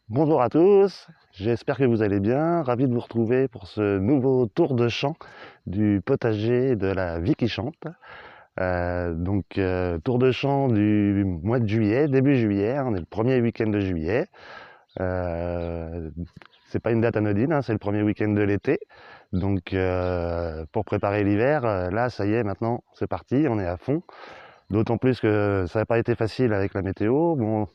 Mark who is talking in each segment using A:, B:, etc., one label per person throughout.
A: Bonjour à tous, j'espère que vous allez bien. Ravi de vous retrouver pour ce nouveau tour de champ du potager de la vie qui chante. Tour de champ du mois de juillet, début juillet, on est le premier week-end de juillet. Euh, c'est pas une date anodine, hein, c'est le premier week-end de l'été. Pour préparer l'hiver, là ça y est, maintenant c'est parti, on est à fond. D'autant plus que ça n'a pas été facile avec la météo. Bon,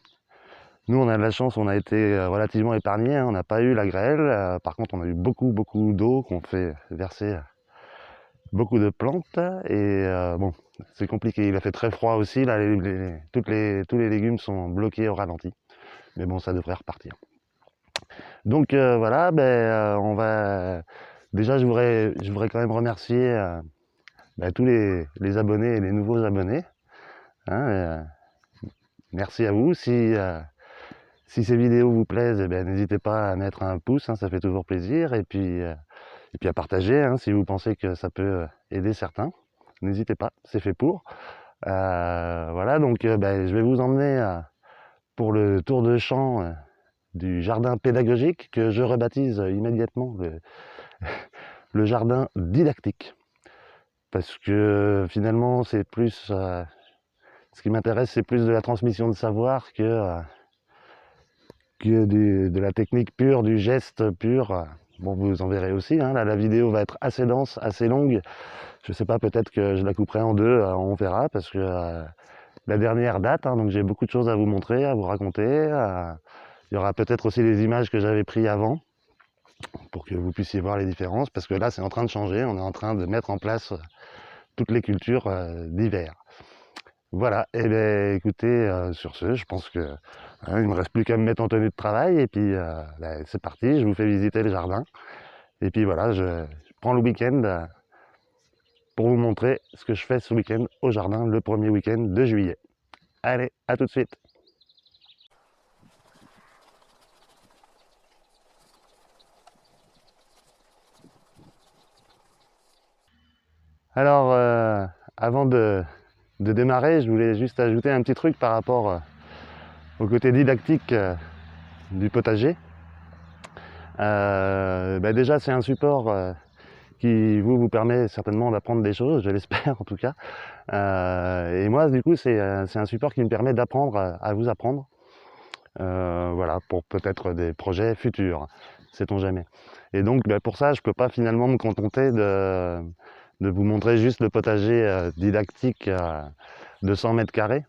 A: nous, on a de la chance, on a été relativement épargnés, hein, on n'a pas eu la grêle. Par contre, on a eu beaucoup d'eau qu'on fait verser beaucoup de plantes. Bon, c'est compliqué. Il a fait très froid aussi. Là, tous les légumes sont bloqués au ralenti. Mais bon, ça devrait repartir. Voilà, on va. Déjà, je voudrais quand même remercier tous les abonnés et les nouveaux abonnés, hein. Merci à vous. Si ces vidéos vous plaisent, eh ben, n'hésitez pas à mettre un pouce, hein, ça fait toujours plaisir. Et puis à partager, hein, si vous pensez que ça peut aider certains. N'hésitez pas, c'est fait pour. Je vais vous emmener pour le tour de champ du jardin pédagogique que je rebaptise immédiatement le jardin didactique. Parce que finalement, c'est plus... ce qui m'intéresse, c'est plus de la transmission de savoir que de la technique pure, du geste pur. Bon, vous en verrez aussi, hein. Là, la vidéo va être assez dense, assez longue. Je sais pas, peut-être que je la couperai en deux, on verra, parce que la dernière date, hein, donc j'ai beaucoup de choses à vous montrer, à vous raconter. Il y aura peut-être aussi les images que j'avais prises avant, pour que vous puissiez voir les différences, parce que là, c'est en train de changer. On est en train de mettre en place toutes les cultures d'hiver. Voilà, et bien écoutez, sur ce, je pense que il me reste plus qu'à me mettre en tenue de travail, et puis c'est parti, je vous fais visiter le jardin. Et puis voilà, je prends le week-end pour vous montrer ce que je fais ce week-end au jardin, le premier week-end de juillet. Allez, à tout de suite. Alors, avant de démarrer, je voulais juste ajouter un petit truc par rapport au côté didactique du potager. Déjà, c'est un support qui vous permet certainement d'apprendre des choses, je l'espère en tout cas. Et moi, du coup, c'est un support qui me permet d'apprendre à vous apprendre. Voilà, pour peut-être des projets futurs, sait-on jamais. Et donc, pour ça, je peux pas finalement me contenter de vous montrer juste le potager didactique de 100 mètres carrés,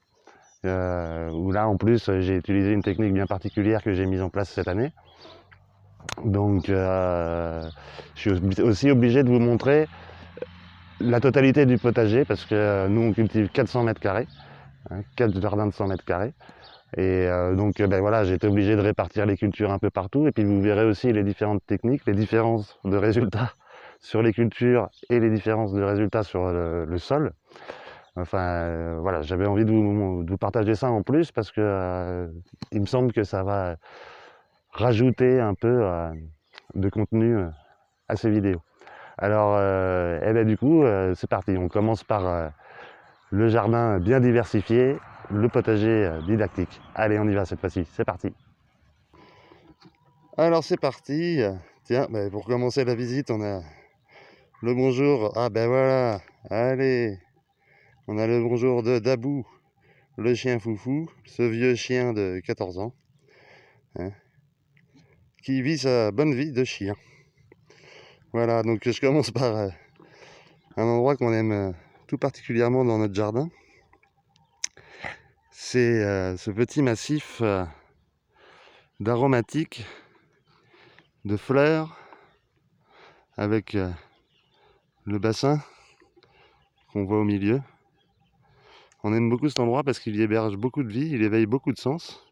A: où là, en plus, j'ai utilisé une technique bien particulière que j'ai mise en place cette année. Donc, je suis aussi obligé de vous montrer la totalité du potager, parce que nous, on cultive 400 mètres carrés, hein, 4 jardins de 100 mètres carrés. Voilà, j'ai été obligé de répartir les cultures un peu partout. Et puis vous verrez aussi les différentes techniques, les différences de résultats sur les cultures et les différences de résultats sur le sol. Voilà, j'avais envie de vous partager ça en plus parce que il me semble que ça va rajouter un peu de contenu à ces vidéos. Alors, du coup, c'est parti. On commence par le jardin bien diversifié, le potager didactique. Allez, on y va cette fois-ci, c'est parti. Alors c'est parti. Tiens, pour commencer la visite, on a le bonjour. Ah ben voilà, allez. On a le bonjour de Dabou, le chien foufou, ce vieux chien de 14 ans, hein, qui vit sa bonne vie de chien. Voilà, donc je commence par un endroit qu'on aime tout particulièrement dans notre jardin. C'est ce petit massif d'aromatiques, de fleurs, avec le bassin qu'on voit au milieu. On aime beaucoup cet endroit parce qu'il y héberge beaucoup de vie, il éveille beaucoup de sens.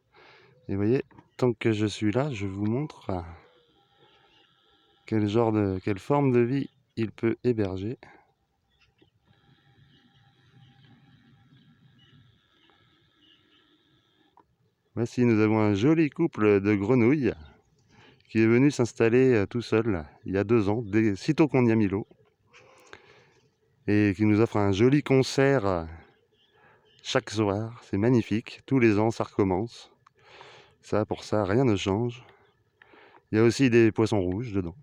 A: Et vous voyez, tant que je suis là, je vous montre quelle forme de vie il peut héberger. Voici, nous avons un joli couple de grenouilles qui est venu s'installer tout seul il y a 2 ans, sitôt qu'on y a mis l'eau, et qui nous offre un joli concert chaque soir. C'est magnifique, tous les ans ça recommence. Ça, pour ça, rien ne change. Il y a aussi des poissons rouges dedans,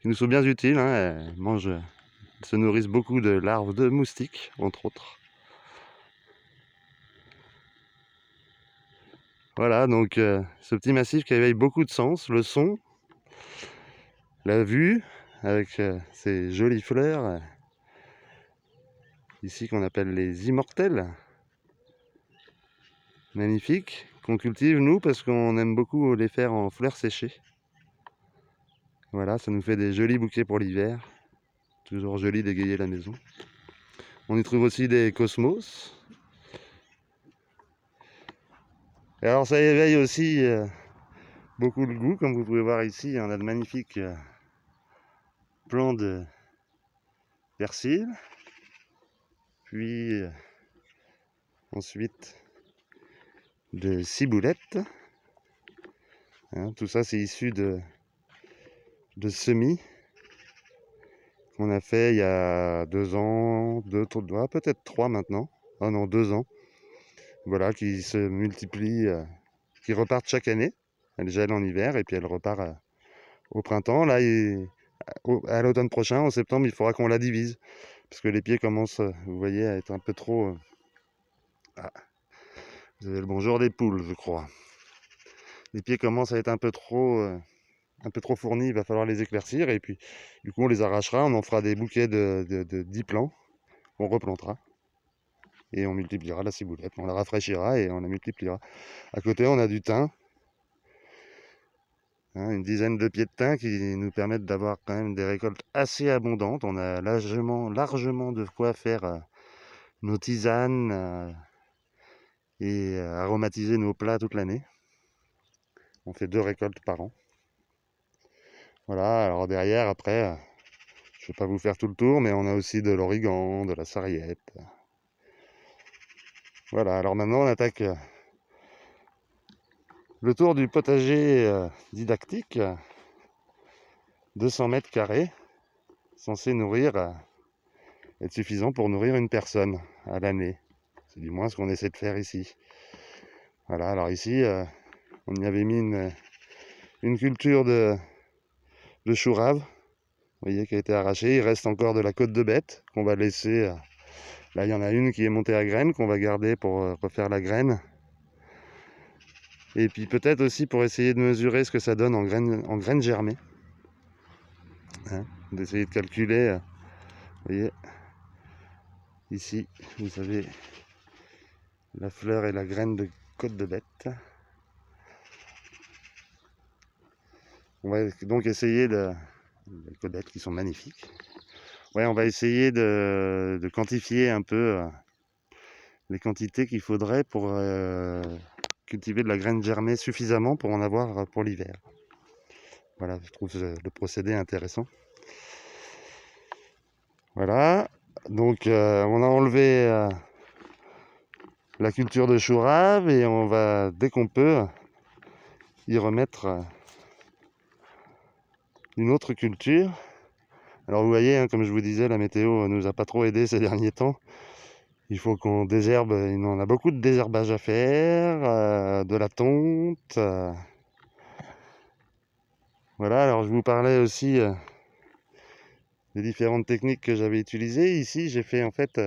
A: qui nous sont bien utiles, hein. Elles mangent, elles se nourrissent beaucoup de larves de moustiques, entre autres. Voilà, donc ce petit massif qui éveille beaucoup de sens, le son, la vue, avec ces jolies fleurs, ici qu'on appelle les immortelles. Magnifiques, qu'on cultive nous parce qu'on aime beaucoup les faire en fleurs séchées. Voilà, ça nous fait des jolis bouquets pour l'hiver. Toujours joli d'égayer la maison. On y trouve aussi des cosmos. Et alors ça éveille aussi beaucoup le goût, comme vous pouvez voir ici, on a de magnifiques plants de persil. Puis ensuite de ciboulette. Hein, tout ça c'est issu de semis qu'on a fait il y a 2 ans, peut-être 3 maintenant. Oh non, 2 ans. Voilà, qui se multiplient, qui repartent chaque année. Elles gèlent en hiver et puis elles repartent au printemps. Là, à l'automne prochain, en septembre, il faudra qu'on la divise. Parce que les pieds commencent, vous voyez, à être un peu trop... Ah, vous avez le bonjour des poules, je crois. Les pieds commencent à être un peu trop fournis, il va falloir les éclaircir. Et puis, du coup, on les arrachera, on en fera des bouquets de 10 plants qu'on replantera. Et on multipliera la ciboulette. On la rafraîchira et on la multipliera. À côté, on a du thym. Hein, une dizaine de pieds de thym qui nous permettent d'avoir quand même des récoltes assez abondantes. On a largement de quoi faire nos tisanes et aromatiser nos plats toute l'année. On fait 2 récoltes par an. Voilà, alors derrière, après, je ne vais pas vous faire tout le tour, mais on a aussi de l'origan, de la sarriette. Voilà, alors maintenant on attaque le tour du potager didactique. 200 mètres carrés, censé être suffisant pour nourrir une personne à l'année. C'est du moins ce qu'on essaie de faire ici. Voilà, alors ici, on y avait mis une culture de chou rave, vous voyez, qui a été arrachée. Il reste encore de la côte de bête qu'on va laisser. Là, il y en a une qui est montée à graines qu'on va garder pour refaire la graine. Et puis peut-être aussi pour essayer de mesurer ce que ça donne en graines germées. Hein, d'essayer de calculer, vous voyez, ici, vous avez la fleur et la graine de côte de bête. On va donc essayer les côtes de bête qui sont magnifiques. Ouais, on va essayer de quantifier un peu les quantités qu'il faudrait pour cultiver de la graine germée suffisamment pour en avoir pour l'hiver. Voilà, je trouve le procédé intéressant. Voilà, donc on a enlevé la culture de chou rave et on va, dès qu'on peut, y remettre une autre culture. Alors vous voyez, hein, comme je vous disais, la météo nous a pas trop aidé ces derniers temps. Il faut qu'on désherbe, il en a beaucoup de désherbage à faire, de la tonte. Voilà, alors je vous parlais aussi des différentes techniques que j'avais utilisées. Ici, j'ai fait en fait,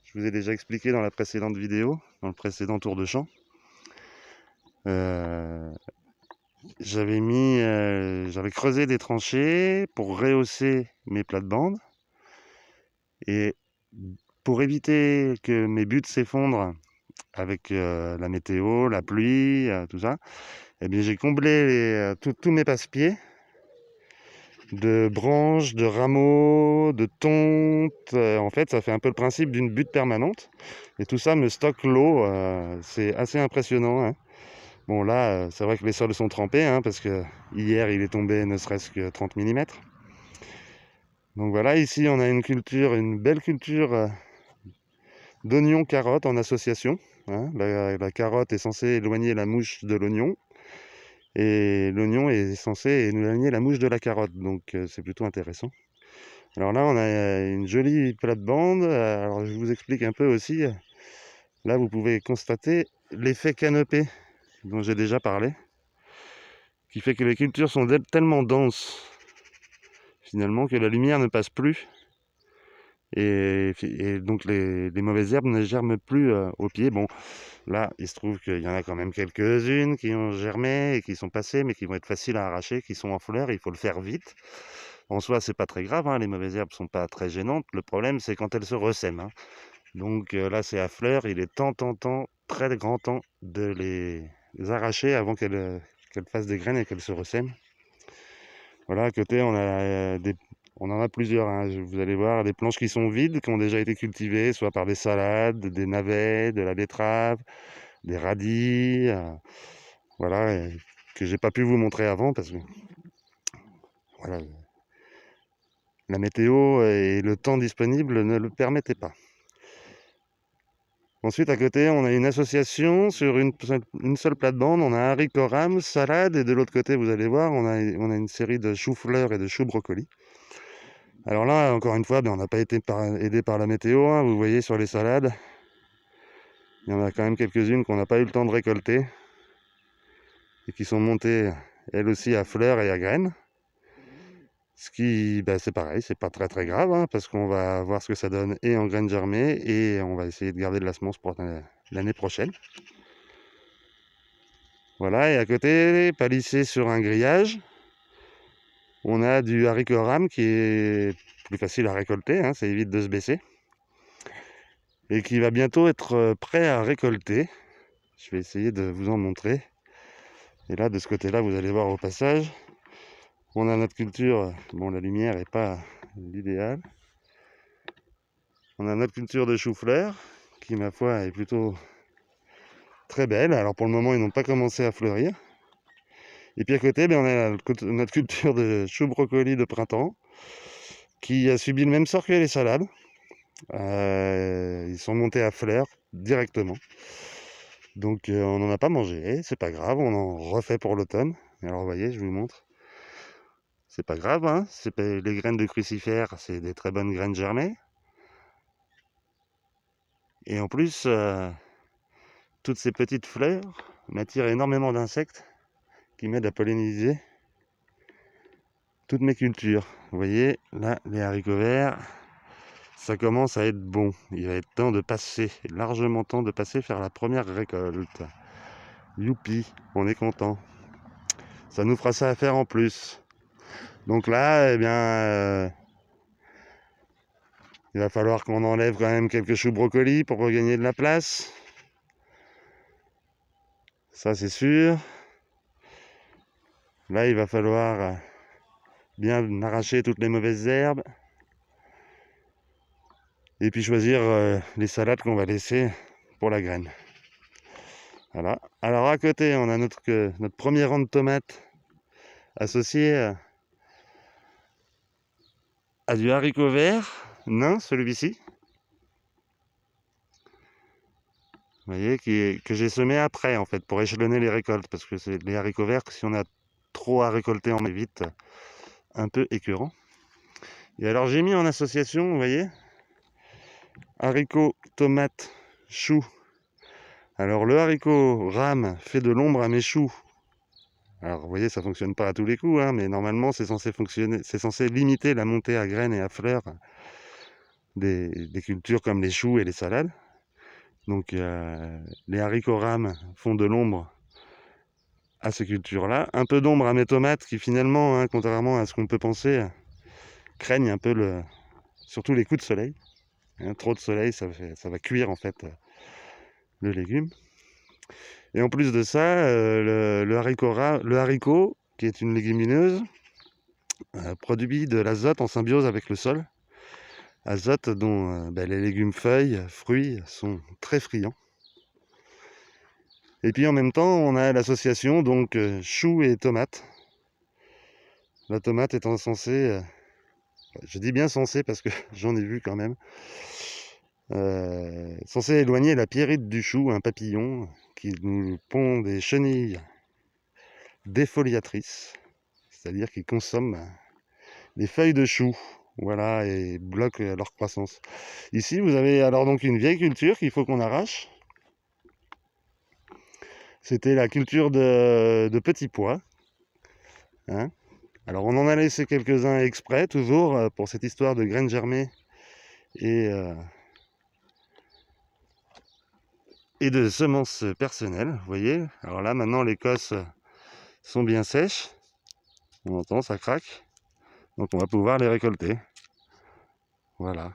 A: je vous ai déjà expliqué dans la précédente vidéo, dans le précédent tour de champ. J'avais creusé des tranchées pour rehausser mes plates-bandes. Et pour éviter que mes buttes s'effondrent avec la météo, la pluie, tout ça, eh bien, j'ai comblé tous mes passe-pieds de branches, de rameaux, de tontes. En fait, ça fait un peu le principe d'une butte permanente. Et tout ça me stocke l'eau. C'est assez impressionnant, hein. Bon, là, c'est vrai que les sols sont trempés, hein, parce que hier, il est tombé ne serait-ce que 30 mm. Donc voilà, ici, on a une belle culture d'oignons carottes en association. Hein. La carotte est censée éloigner la mouche de l'oignon. Et l'oignon est censé éloigner la mouche de la carotte. Donc c'est plutôt intéressant. Alors là, on a une jolie plate-bande. Alors je vous explique un peu aussi. Là, vous pouvez constater l'effet canopée dont j'ai déjà parlé, qui fait que les cultures sont tellement denses, finalement, que la lumière ne passe plus, et donc les mauvaises herbes ne germent plus au pied. Bon, là, il se trouve qu'il y en a quand même quelques-unes qui ont germé et qui sont passées, mais qui vont être faciles à arracher, qui sont en fleurs, il faut le faire vite. En soi, c'est pas très grave, hein, les mauvaises herbes sont pas très gênantes. Le problème, c'est quand elles se ressèment, hein. Donc là, c'est à fleurs, il est très grand temps de les arracher avant qu'elles fassent des graines et qu'elles se ressèment. Voilà, à côté, on en a plusieurs, hein. Vous allez voir des planches qui sont vides, qui ont déjà été cultivées, soit par des salades, des navets, de la betterave, des radis, voilà, que j'ai pas pu vous montrer avant parce que voilà, la météo et le temps disponible ne le permettaient pas. Ensuite, à côté, on a une association sur une seule plate-bande. On a haricots rames, salade, et de l'autre côté, vous allez voir, on a une série de choux-fleurs et de choux-brocolis. Alors là, encore une fois, on n'a pas été aidé par la météo, hein. Vous voyez sur les salades, il y en a quand même quelques-unes qu'on n'a pas eu le temps de récolter et qui sont montées, elles aussi, à fleurs et à graines. Ce qui, c'est pareil, c'est pas très très grave, hein, parce qu'on va voir ce que ça donne et en graines germées, et on va essayer de garder de la semence pour l'année prochaine. Voilà, et à côté, palissé sur un grillage, on a du haricot rame qui est plus facile à récolter, hein, ça évite de se baisser, et qui va bientôt être prêt à récolter. Je vais essayer de vous en montrer. Et là, de ce côté-là, vous allez voir au passage, on a notre culture. Bon, la lumière n'est pas l'idéal. On a notre culture de chou-fleur, qui, ma foi, est plutôt très belle. Alors, pour le moment, ils n'ont pas commencé à fleurir. Et puis à côté, on a notre culture de chou-brocoli de printemps, qui a subi le même sort que les salades. Ils sont montés à fleurs directement. Donc on n'en a pas mangé, c'est pas grave, on en refait pour l'automne. Alors vous voyez, je vous montre. C'est pas grave, hein, les graines de crucifère, c'est des très bonnes graines germées. Et en plus, toutes ces petites fleurs m'attirent énormément d'insectes qui m'aident à polliniser toutes mes cultures. Vous voyez, là, les haricots verts, ça commence à être bon. Il va être temps de passer, largement temps de passer faire la première récolte. Youpi, on est content. Ça nous fera ça à faire en plus. Donc là, il va falloir qu'on enlève quand même quelques choux brocolis pour regagner de la place. Ça, c'est sûr. Là, il va falloir bien arracher toutes les mauvaises herbes. Et puis choisir les salades qu'on va laisser pour la graine. Voilà. Alors à côté, on a notre premier rang de tomates associé à du haricot vert, nain celui-ci. Vous voyez, que j'ai semé après en fait, pour échelonner les récoltes, parce que c'est les haricots verts, si on a trop à récolter, on est vite un peu écœurant. Et alors j'ai mis en association, vous voyez, haricots, tomates, choux. Alors le haricot rame fait de l'ombre à mes choux. Alors vous voyez, ça fonctionne pas à tous les coups, hein, mais normalement c'est censé fonctionner, c'est censé limiter la montée à graines et à fleurs des cultures comme les choux et les salades. Donc les haricots rames font de l'ombre à ces cultures-là. Un peu d'ombre à mes tomates qui finalement, hein, contrairement à ce qu'on peut penser, craignent un peu surtout les coups de soleil. Hein, trop de soleil, ça va cuire en fait le légume. Et en plus de ça, le haricot, qui est une légumineuse, produit de l'azote en symbiose avec le sol. Azote dont les légumes feuilles, fruits sont très friands. Et puis en même temps, on a l'association donc choux et tomates. La tomate étant censée, je dis bien censée parce que j'en ai vu quand même, censée éloigner la pierrite du chou, un papillon qui nous pond des chenilles défoliatrices, c'est-à-dire qui consomme les feuilles de chou, voilà, et bloque leur croissance. Ici, vous avez alors donc une vieille culture qu'il faut qu'on arrache. c'était la culture de petits pois, hein. Alors on en a laissé quelques-uns exprès, toujours, pour cette histoire de graines germées et, et de semences personnelles, vous voyez. Alors là, maintenant, les cosses sont bien sèches. On entend, ça craque. Donc on va pouvoir les récolter. Voilà.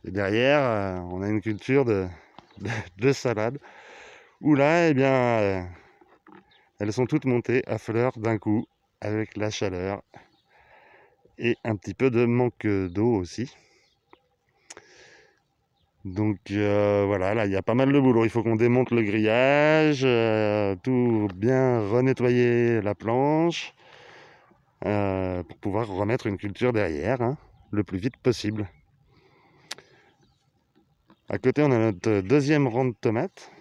A: Et derrière, on a une culture de salade, où là, eh bien, elles sont toutes montées à fleur d'un coup, avec la chaleur et un petit peu de manque d'eau aussi. Donc voilà, là il y a pas mal de boulot. Il faut qu'on démonte le grillage, tout bien renettoyer la planche, pour pouvoir remettre une culture derrière, hein, le plus vite possible. À côté, on a notre deuxième rang de tomates,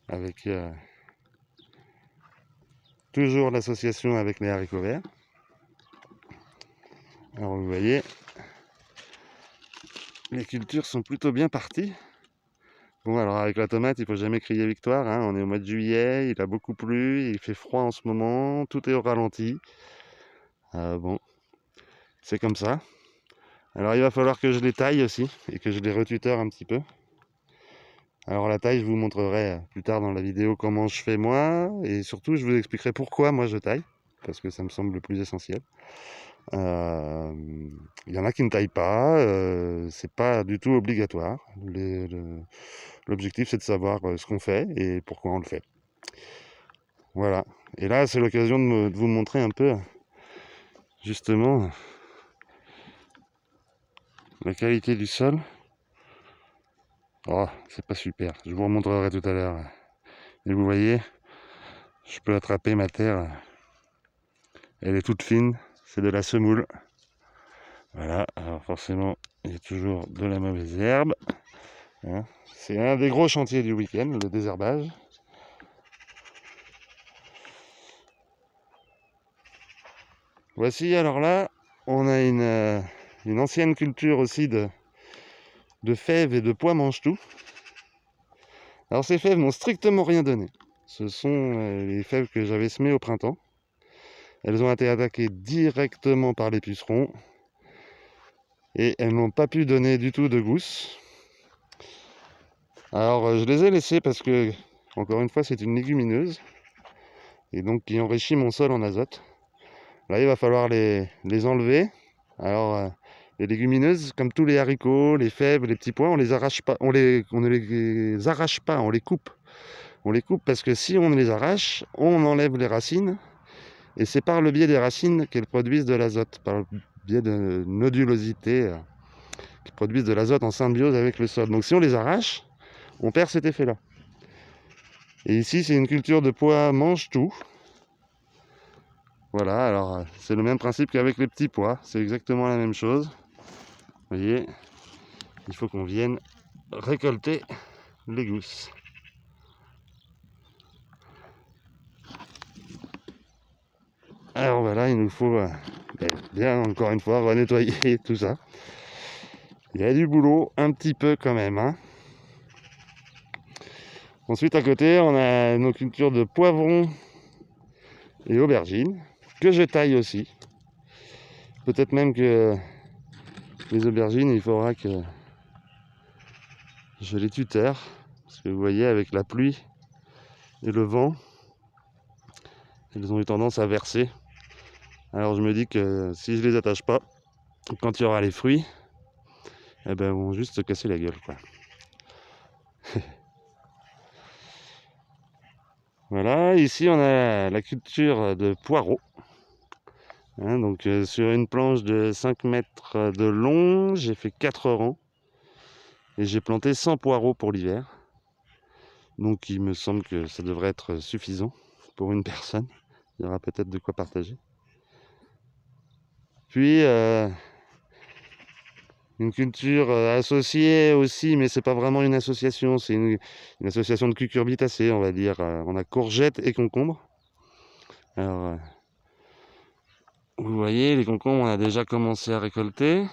A: avec toujours l'association avec les haricots verts. Alors vous voyez, les cultures sont plutôt bien parties. Bon, alors avec la tomate, il faut jamais crier victoire, hein. On est au mois de juillet, il a beaucoup plu, il fait froid en ce moment, tout est au ralenti. Bon, c'est comme ça. Alors il va falloir que je les taille aussi et que je les retuteur un petit peu. Alors la taille, je vous montrerai plus tard dans la vidéo comment je fais moi, et surtout je vous expliquerai pourquoi moi je taille, parce que ça me semble le plus essentiel. Euh, Il y en a qui ne taillent pas, c'est pas du tout obligatoire. L'objectif c'est de savoir ce qu'on fait et pourquoi on le fait. Voilà. Et là c'est l'occasion de vous montrer un peu justement la qualité du sol. Oh, c'est pas super, je vous remontrerai tout à l'heure. Et vous voyez, je peux attraper ma terre, elle est toute fine, c'est de la semoule. Voilà, alors forcément, il y a toujours de la mauvaise herbe, hein. C'est un des gros chantiers du week-end, le désherbage. Voici, alors là, on a une ancienne culture aussi de fèves et de pois mange-tout. Alors ces fèves n'ont strictement rien donné. Ce sont les fèves que j'avais semées au printemps. Elles ont été attaquées directement par les pucerons et elles n'ont pas pu donner du tout de gousses. Alors je les ai laissées parce que, encore une fois, c'est une légumineuse et donc qui enrichit mon sol en azote. Là, il va falloir les enlever. Alors les légumineuses, comme tous les haricots, les fèves, les petits pois, on les arrache pas, on ne les arrache pas, on les coupe. On les coupe parce que si on les arrache, on enlève les racines et c'est par le biais des racines qu'elles produisent de l'azote, par le biais de nodulosité, qui produisent de l'azote en symbiose avec le sol. Donc si on les arrache, on perd cet effet-là. Et ici, c'est une culture de pois mange-tout. Voilà, alors c'est le même principe qu'avec les petits pois, c'est exactement la même chose. Vous voyez, il faut qu'on vienne récolter les gousses. Alors voilà, il nous faut bien encore une fois renettoyer tout ça. Il y a du boulot, un petit peu quand même, hein. Ensuite, à côté, on a nos cultures de poivrons et aubergines, que je taille aussi. Peut-être même que les aubergines, il faudra que je les tuteur. Parce que vous voyez, avec la pluie et le vent, elles ont eu tendance à verser. Alors je me dis que si je les attache pas, quand il y aura les fruits, eh ben, elles vont juste se casser la gueule, quoi. Voilà, ici on a la culture de poireaux. Hein, donc sur une planche de 5 mètres de long, j'ai fait 4 rangs. Et j'ai planté 100 poireaux pour l'hiver. Donc il me semble que ça devrait être suffisant pour une personne. Il y aura peut-être de quoi partager. Puis une culture associée aussi, mais c'est pas vraiment une association, c'est une association de cucurbitacées, on va dire. On a courgettes et concombres. Alors, vous voyez, les concombres, on a déjà commencé à récolter.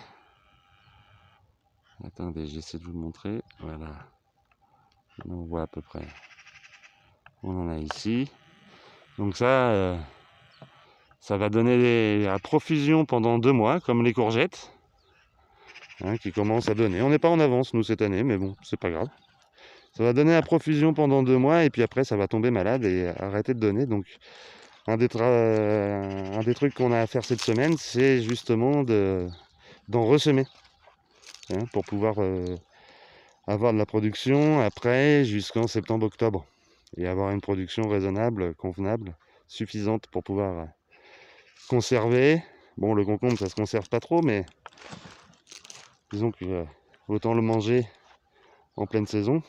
A: Attendez, j'essaie de vous le montrer. Voilà. On voit à peu près. On en a ici. Donc ça va donner à profusion pendant 2 mois, comme les courgettes, hein, qui commencent à donner. On n'est pas en avance, nous, cette année, mais bon, c'est pas grave. Ça va donner à profusion pendant 2 mois, et puis après, ça va tomber malade et arrêter de donner. Donc, un des trucs qu'on a à faire cette semaine, c'est justement d'en ressemer, hein, pour pouvoir avoir de la production après jusqu'en septembre-octobre et avoir une production raisonnable, convenable, suffisante pour pouvoir conserver. Bon, le concombre, ça se conserve pas trop, mais disons que autant le manger en pleine saison.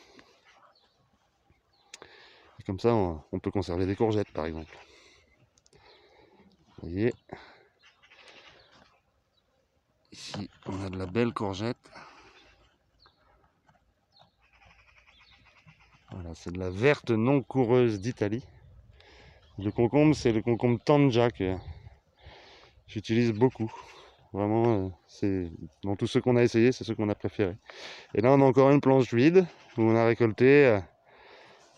A: Et comme ça, on peut conserver des courgettes, par exemple. Vous voyez, ici, on a de la belle courgette. Voilà, c'est de la verte non coureuse d'Italie. Le concombre, c'est le concombre Tanja que j'utilise beaucoup. Vraiment, c'est dans tous ceux qu'on a essayé, c'est ceux qu'on a préférés. Et là, on a encore une planche vide où on a récolté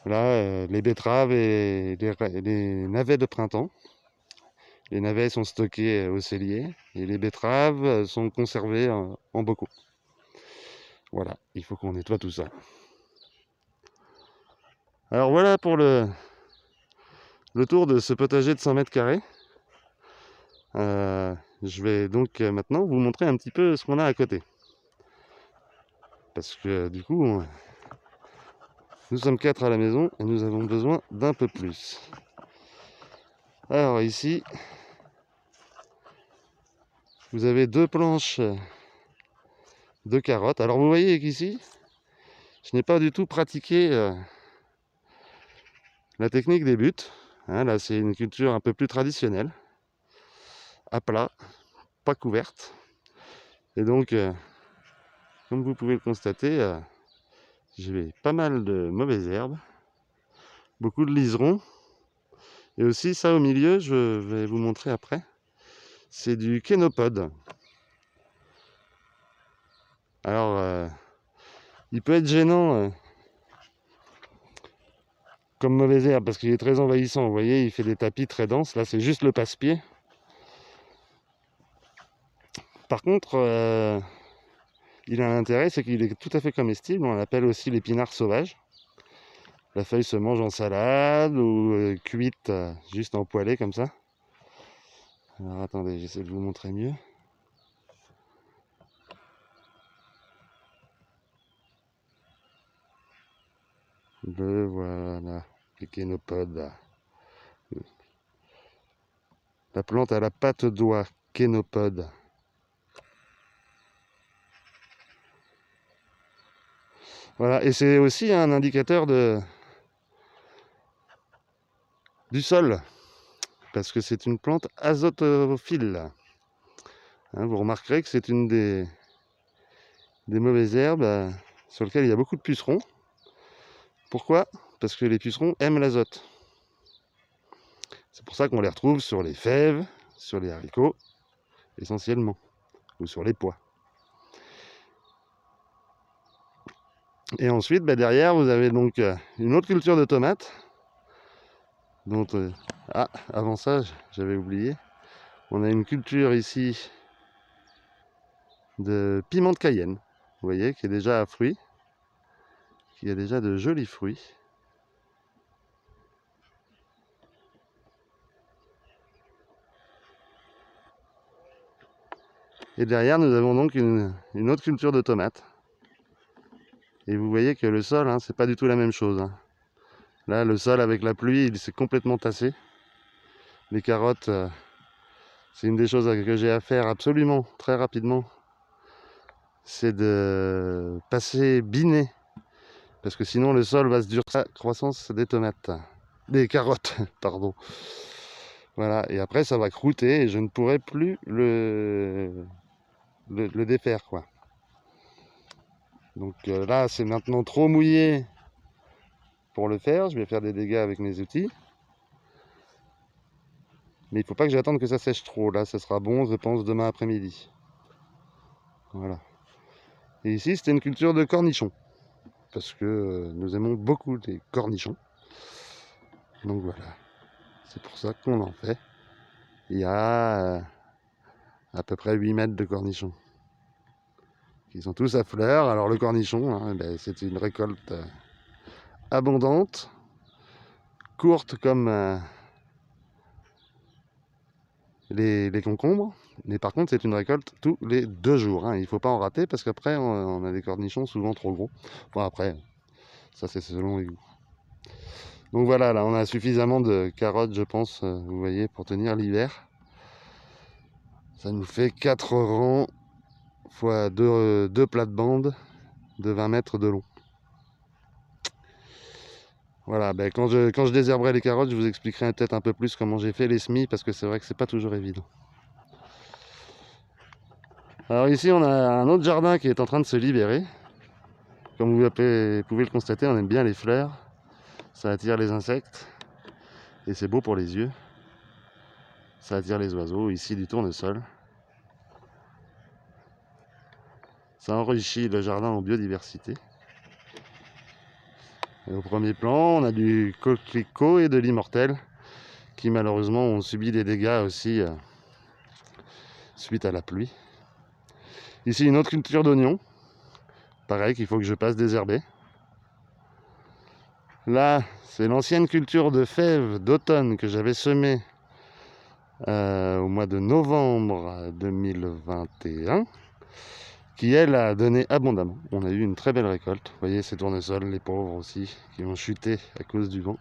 A: les betteraves et les navets de printemps. Les navets sont stockés au cellier et les betteraves sont conservées en bocaux. Voilà, il faut qu'on nettoie tout ça. Alors voilà pour le tour de ce potager de 100 mètres carrés. Je vais donc maintenant vous montrer un petit peu ce qu'on a à côté. Parce que du coup, nous sommes 4 à la maison et nous avons besoin d'un peu plus. Alors ici, vous avez 2 planches de carottes. Alors vous voyez qu'ici, je n'ai pas du tout pratiqué la technique des buts. Hein, là, c'est une culture un peu plus traditionnelle, à plat, pas couverte. Et donc, comme vous pouvez le constater, j'ai pas mal de mauvaises herbes, beaucoup de liserons. Et aussi, ça au milieu, je vais vous montrer après, c'est du kénopode. Alors, il peut être gênant comme mauvaise herbe parce qu'il est très envahissant. Vous voyez, il fait des tapis très denses. Là, c'est juste le passe-pied. Par contre, il a un intérêt, c'est qu'il est tout à fait comestible. On l'appelle aussi l'épinard sauvage. La feuille se mange en salade ou cuite juste en poêlée comme ça. Alors attendez, j'essaie de vous montrer mieux. Le voilà, le kénopode. La plante à la patte d'oie, kénopode. Voilà, et c'est aussi un indicateur du sol, parce que c'est une plante azotophile. Hein, vous remarquerez que c'est une des mauvaises herbes sur lesquelles il y a beaucoup de pucerons. Pourquoi? Parce que les pucerons aiment l'azote. C'est pour ça qu'on les retrouve sur les fèves, sur les haricots, essentiellement, ou sur les pois. Et ensuite, derrière, vous avez donc une autre culture de tomates. Dont, avant ça, j'avais oublié. On a une culture ici de piment de Cayenne, vous voyez, qui est déjà à fruits, qui a déjà de jolis fruits. Et derrière, nous avons donc une autre culture de tomates. Et vous voyez que le sol, c'est pas du tout la même chose. Là, le sol avec la pluie, il s'est complètement tassé. Les carottes, c'est une des choses que j'ai à faire absolument, très rapidement. C'est de passer biné. Parce que sinon, le sol va se durcir à la croissance des tomates. Des carottes, pardon. Voilà, et après, ça va croûter et je ne pourrai plus le défaire, quoi. Donc là, c'est maintenant trop mouillé pour le faire. Je vais faire des dégâts avec mes outils. Mais il ne faut pas que j'attende que ça sèche trop. Là, ça sera bon, je pense, demain après-midi. Voilà. Et ici, c'était une culture de cornichons. parce que nous aimons beaucoup les cornichons. Donc voilà, c'est pour ça qu'on en fait. Il y a à peu près 8 mètres de cornichons qui sont tous à fleurs. Alors le cornichon, hein, c'est une récolte abondante, courte comme les concombres, mais par contre c'est une récolte tous les 2 jours, hein. Il ne faut pas en rater parce qu'après on a des cornichons souvent trop gros. Bon après, ça c'est selon les goûts. Donc voilà, là on a suffisamment de carottes je pense, vous voyez, pour tenir l'hiver. Ça nous fait 4 rangs fois 2 plates-bandes de 20 mètres de long. Voilà, quand je désherberai les carottes, je vous expliquerai peut-être un peu plus comment j'ai fait les semis, parce que c'est vrai que c'est pas toujours évident. Alors ici, on a un autre jardin qui est en train de se libérer. Comme vous pouvez le constater, on aime bien les fleurs. Ça attire les insectes. Et c'est beau pour les yeux. Ça attire les oiseaux. Ici, du tournesol. Ça enrichit le jardin en biodiversité. Et au premier plan, on a du coquelicot et de l'immortelle qui malheureusement ont subi des dégâts aussi suite à la pluie. Ici, une autre culture d'oignons. Pareil, qu'il faut que je passe désherber. Là, c'est l'ancienne culture de fèves d'automne que j'avais semée au mois de novembre 2021, qui elle a donné abondamment. On a eu une très belle récolte. Vous voyez ces tournesols, les pauvres aussi, qui ont chuté à cause du vent.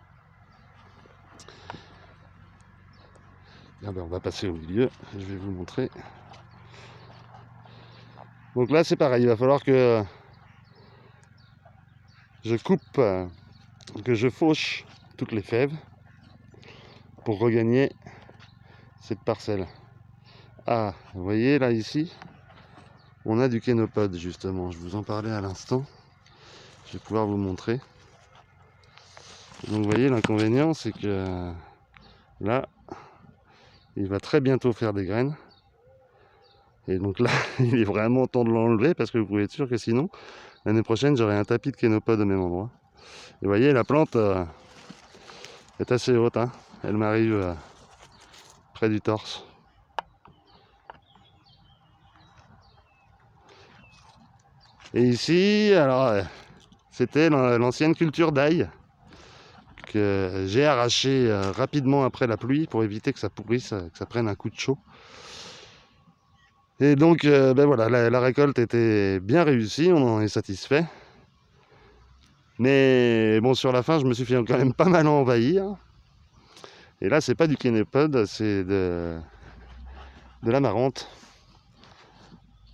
A: Ah on va passer au milieu, je vais vous montrer. Donc là c'est pareil, il va falloir que je coupe, que je fauche toutes les fèves pour regagner cette parcelle. Ah, vous voyez là ici, on a du kénopode justement, je vous en parlais à l'instant. Je vais pouvoir vous montrer. Donc vous voyez, l'inconvénient c'est que là, il va très bientôt faire des graines. Et donc là, il est vraiment temps de l'enlever parce que vous pouvez être sûr que sinon, l'année prochaine, j'aurai un tapis de kénopode au même endroit. Et vous voyez, la plante est assez haute, hein. Elle m'arrive près du torse. Et ici, alors, c'était l'ancienne culture d'ail que j'ai arraché rapidement après la pluie pour éviter que ça pourrisse, que ça prenne un coup de chaud. Et donc, voilà, la récolte était bien réussie, on en est satisfait. Mais bon, sur la fin, je me suis fait quand même pas mal envahir. Et là, c'est pas du kénopode, c'est de l'amarante.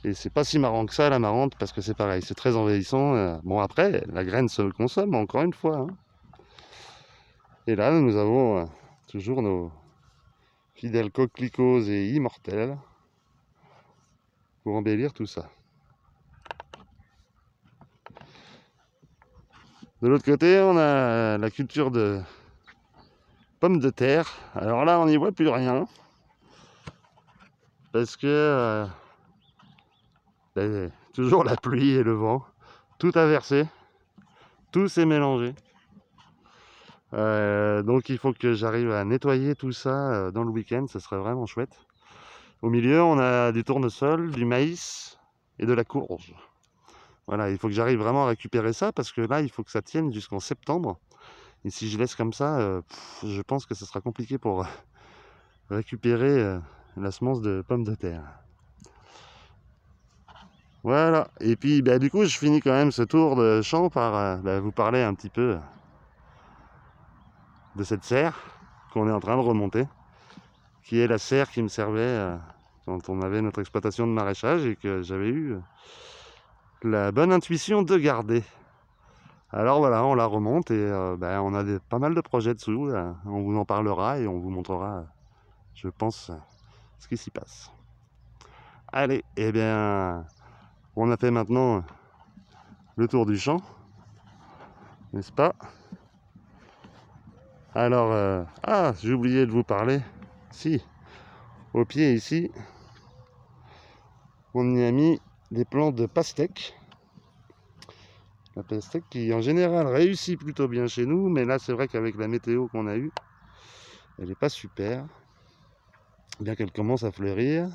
A: Et c'est pas si marrant que ça, l'amarante, parce que c'est pareil, c'est très envahissant. Bon, après, la graine se consomme, encore une fois, hein. Et là, nous avons toujours nos fidèles coquelicots et immortelles pour embellir tout ça. De l'autre côté, on a la culture de pommes de terre. Alors là, on n'y voit plus rien. Parce que toujours la pluie et le vent. Tout a versé. Tout s'est mélangé. Donc il faut que j'arrive à nettoyer tout ça dans le week-end. Ce serait vraiment chouette. Au milieu, on a du tournesol, du maïs et de la courge. Voilà, il faut que j'arrive vraiment à récupérer ça parce que là, il faut que ça tienne jusqu'en septembre. Et si je laisse comme ça, je pense que ce sera compliqué pour récupérer la semence de pommes de terre. Voilà, et puis du coup, je finis quand même ce tour de champ par vous parler un petit peu de cette serre qu'on est en train de remonter, qui est la serre qui me servait quand on avait notre exploitation de maraîchage et que j'avais eu la bonne intuition de garder. Alors voilà, on la remonte et on a pas mal de projets dessous. On vous en parlera et on vous montrera, je pense, ce qui s'y passe. Allez, eh bien, on a fait maintenant le tour du champ, n'est-ce pas? Alors, j'ai oublié de vous parler. Si, au pied ici, on y a mis des plants de pastèque. La pastèque qui en général réussit plutôt bien chez nous, mais là c'est vrai qu'avec la météo qu'on a eue, elle n'est pas super. Bien qu'elle commence à fleurir.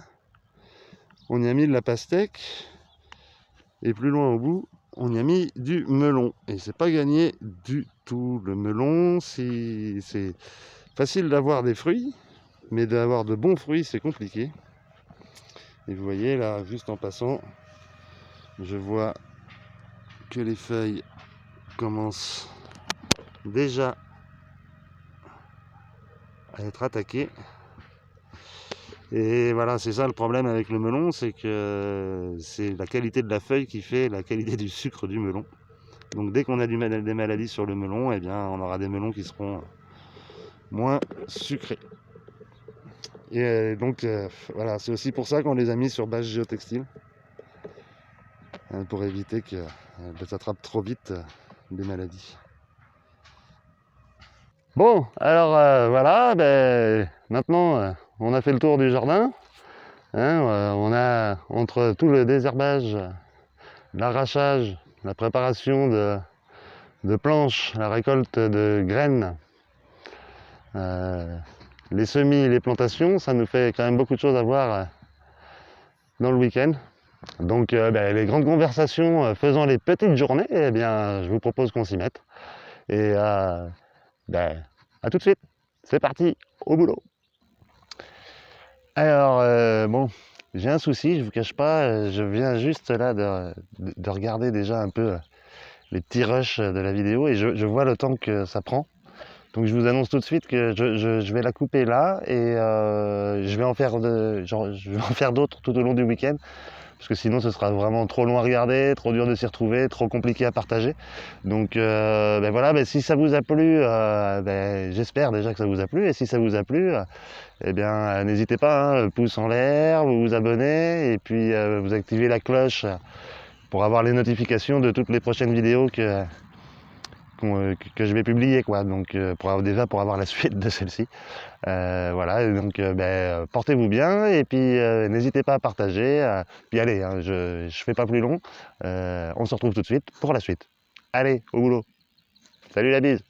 A: On y a mis de la pastèque. Et plus loin au bout, on y a mis du melon. Et c'est pas gagné du tout. Le melon, c'est facile d'avoir des fruits, mais d'avoir de bons fruits, c'est compliqué. Et vous voyez là, juste en passant, je vois que les feuilles commencent déjà à être attaquées. Et voilà, c'est ça le problème avec le melon, c'est que c'est la qualité de la feuille qui fait la qualité du sucre du melon. Donc dès qu'on a des maladies sur le melon, eh bien on aura des melons qui seront moins sucrés. Et donc voilà, c'est aussi pour ça qu'on les a mis sur base géotextile, pour éviter qu'elles attrapent trop vite des maladies. Bon, alors voilà, maintenant on a fait le tour du jardin. Hein, on a, entre tout le désherbage, l'arrachage, la préparation de planches, la récolte de graines, les semis, les plantations, ça nous fait quand même beaucoup de choses à voir dans le week-end. Donc les grandes conversations faisant les petites journées, eh bien, je vous propose qu'on s'y mette. Et à tout de suite, c'est parti, au boulot. Alors, bon, j'ai un souci, je vous cache pas, je viens juste là de regarder déjà un peu les petits rushs de la vidéo et je vois le temps que ça prend. Donc je vous annonce tout de suite que je vais la couper là et je vais en faire d'autres tout au long du week-end. Parce que sinon ce sera vraiment trop long à regarder, trop dur de s'y retrouver, trop compliqué à partager. Donc voilà, si ça vous a plu, j'espère déjà que ça vous a plu. Et si ça vous a plu, eh bien n'hésitez pas, hein, pouce en l'air, vous vous abonnez et puis vous activez la cloche pour avoir les notifications de toutes les prochaines vidéos que je vais publier, quoi. Donc pour avoir la suite de celle-ci. Voilà, donc portez-vous bien et puis n'hésitez pas à partager. Puis allez, hein, je fais pas plus long. On se retrouve tout de suite pour la suite. Allez, au boulot. Salut la bise.